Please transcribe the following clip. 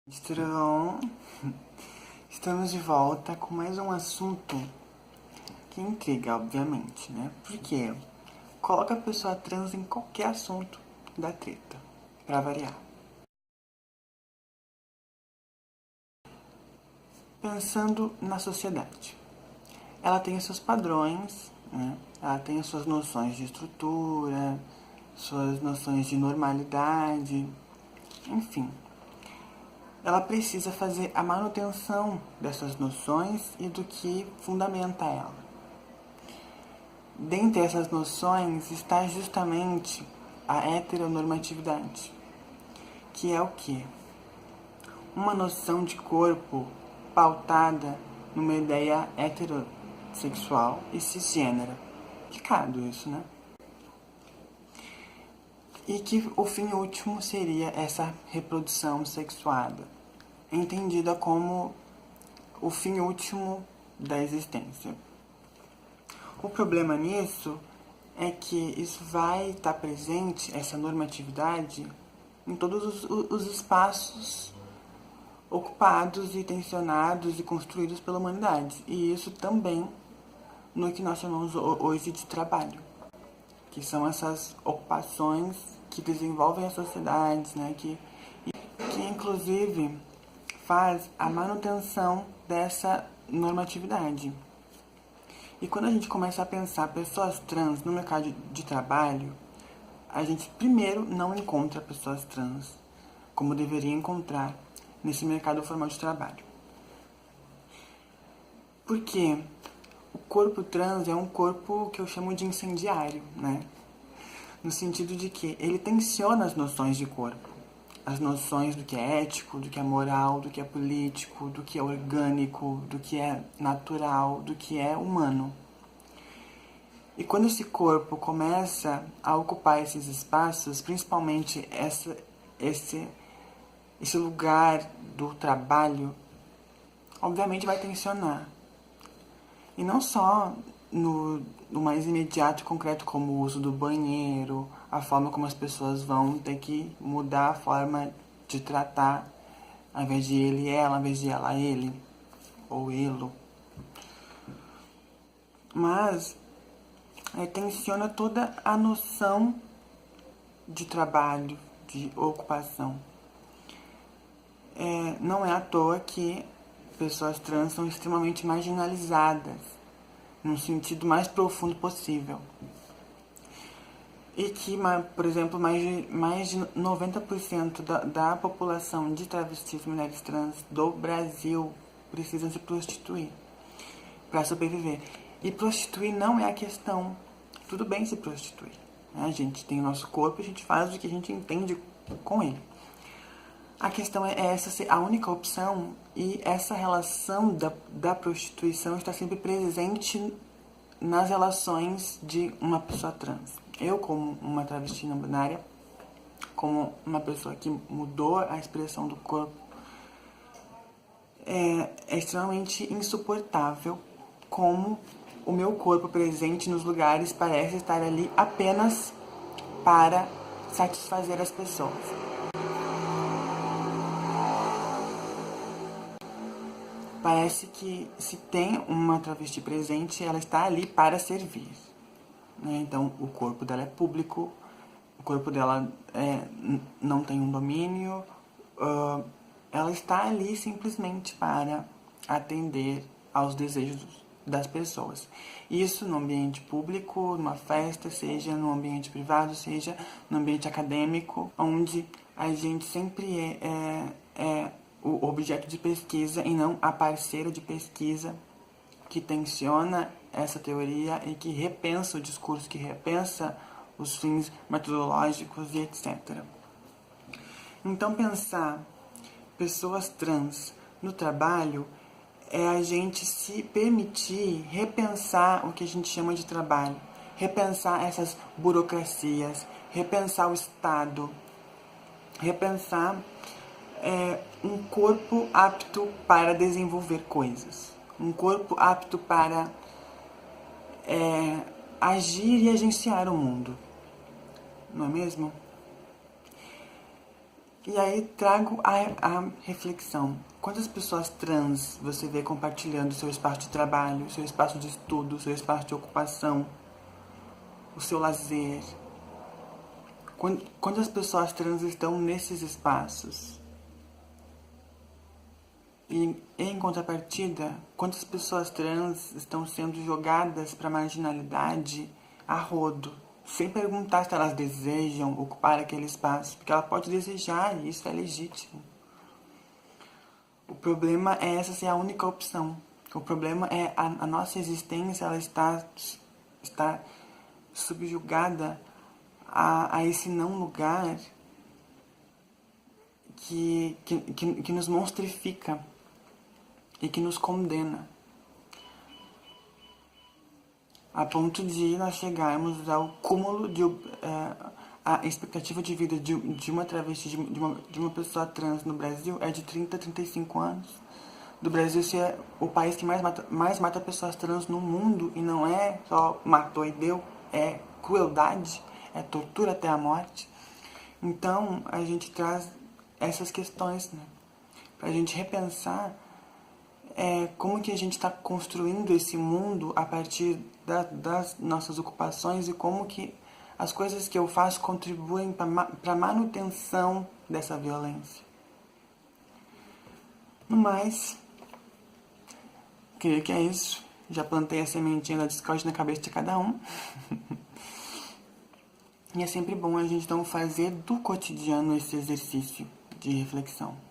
Tudo bom? Estamos de volta com mais um assunto que intriga, obviamente, né? Porque coloca a pessoa trans em qualquer assunto da treta, pra variar. Pensando na sociedade, ela tem os seus padrões, né? Ela tem as suas noções de estrutura, suas noções de normalidade, enfim. Ela precisa fazer a manutenção dessas noções e do que fundamenta ela. Dentre essas noções está justamente a heteronormatividade, que é o quê? Uma noção de corpo pautada numa ideia heterossexual e cisgênera. Complicado isso, né? E que o fim último seria essa reprodução sexuada, entendida como o fim último da existência. O problema nisso é que isso vai estar presente, essa normatividade, em todos os espaços ocupados e tensionados e construídos pela humanidade. E isso também no que nós chamamos hoje de trabalho, que são essas ocupações que desenvolvem as sociedades, né, que inclusive faz a manutenção dessa normatividade. E quando a gente começa a pensar pessoas trans no mercado de trabalho, a gente primeiro não encontra pessoas trans como deveria encontrar nesse mercado formal de trabalho. Porque o corpo trans é um corpo que eu chamo de incendiário, né? No sentido de que ele tensiona as noções de corpo, as noções do que é ético, do que é moral, do que é político, do que é orgânico, do que é natural, do que é humano. E quando esse corpo começa a ocupar esses espaços, principalmente esse lugar do trabalho, obviamente vai tensionar. E não só no mais imediato e concreto, como o uso do banheiro, a forma como as pessoas vão ter que mudar a forma de tratar, ao invés de ele e ela, ao invés de ela ele, ou elo. Mas tensiona toda a noção de trabalho, de ocupação. Não é à toa que pessoas trans são extremamente marginalizadas, no sentido mais profundo possível. E que, por exemplo, mais de 90% da população de travestis e mulheres trans do Brasil precisam se prostituir para sobreviver. E prostituir não é a questão. Tudo bem se prostituir. A gente tem o nosso corpo e a gente faz o que a gente entende com ele. A questão é essa ser a única opção, e essa relação da prostituição está sempre presente nas relações de uma pessoa trans. Eu, como uma travesti não binária, como uma pessoa que mudou a expressão do corpo, é extremamente insuportável como o meu corpo presente nos lugares parece estar ali apenas para satisfazer as pessoas. Parece que se tem uma travesti presente, ela está ali para servir. Né? Então, o corpo dela é público, o corpo dela não tem um domínio, ela está ali simplesmente para atender aos desejos das pessoas. Isso no ambiente público, numa festa, seja no ambiente privado, seja no ambiente acadêmico, onde a gente sempre é o objeto de pesquisa e não a parceira de pesquisa que tensiona essa teoria e que repensa o discurso, que repensa os fins metodológicos e etc. Então, pensar pessoas trans no trabalho é a gente se permitir repensar o que a gente chama de trabalho, repensar essas burocracias, repensar o Estado, repensar um corpo apto para desenvolver coisas, um corpo apto para agir e agenciar o mundo, não é mesmo? E aí trago a reflexão. Quantas pessoas trans você vê compartilhando seu espaço de trabalho, seu espaço de estudo, seu espaço de ocupação, o seu lazer? Quantas pessoas trans estão nesses espaços? E em contrapartida, quantas pessoas trans estão sendo jogadas para a marginalidade a rodo, sem perguntar se elas desejam ocupar aquele espaço, porque ela pode desejar e isso é legítimo. O problema é essa ser a única opção. O problema é a nossa existência, ela está subjugada a esse não lugar que nos monstrifica e que nos condena, a ponto de nós chegarmos ao cúmulo de a expectativa de vida de uma travesti, de uma pessoa trans no Brasil é de 30 a 35 anos. Do Brasil ser o país que mais mata pessoas trans no mundo, e não é só matou e deu, é crueldade, é tortura até a morte. Então a gente traz essas questões, né, pra gente repensar como que a gente está construindo esse mundo a partir das nossas ocupações e como que as coisas que eu faço contribuem para a manutenção dessa violência. No mais, creio que é isso. Já plantei a sementinha da Discord na cabeça de cada um. E é sempre bom a gente então fazer do cotidiano esse exercício de reflexão.